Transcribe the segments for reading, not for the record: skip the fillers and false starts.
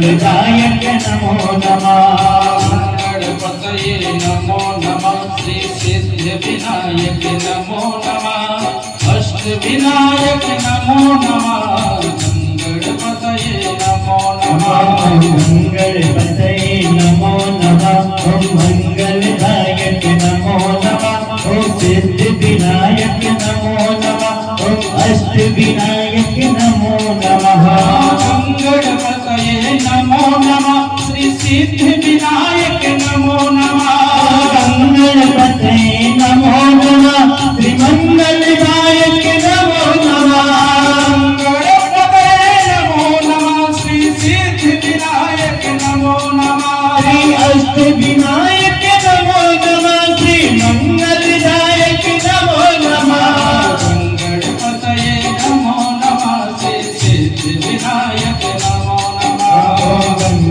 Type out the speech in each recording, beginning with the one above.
मंगलदायक नमो नमः। गणपतये नमो नमः। श्री सिद्ध विनायक नमो नमः। अष्ट विनायक नमो नमः। गणपतये नमो नमः। मंगलपतये नमो नमः। ओम मंगलदायक नमो नमः। ओम सिद्ध विनायक नमो नमः। ओम अष्ट विनायक नमो नमः। गणपतये नमो नमः। श्री सिद्ध विनायक नमो नमः। मंगलपतये नमो नमः। श्री मंगलदायक नमो नमः। गणपतये नमो नमः। श्री सिद्ध विनायक नमो नमः। श्री अष्ट विनायक नमो नमः। श्री मंगलदायक नमो नमः। गणपतये नमो नमः। श्री सिद्ध विनायक नमो नमः।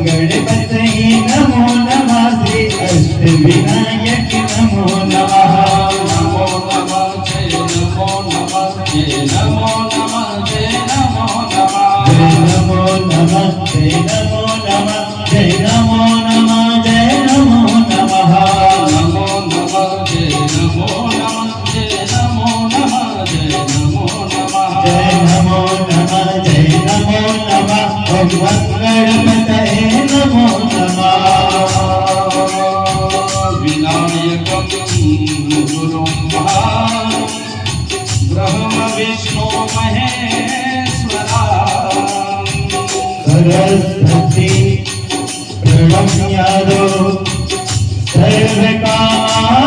गणपतये नमो नमः। श्री अष्ट विनायक नमो नमः। नमो नमः। जय नमो नमः। जय नमो नमः। जय नमो नमः। जय नमो नमः। जय नमो नमः। जय नमो नमः। जय नमो नमः। नमो नमः। जय नमो नमः। जय नमो नमः। जय नमो नमः। जय नमो नमः। जय नमो नमः। ओम गणपतये नमो नमः। विनायकं गुरुं महान् ब्रह्म विष्णु महेश्वरा सरस्वती प्रणम्यादो सर्वकामादि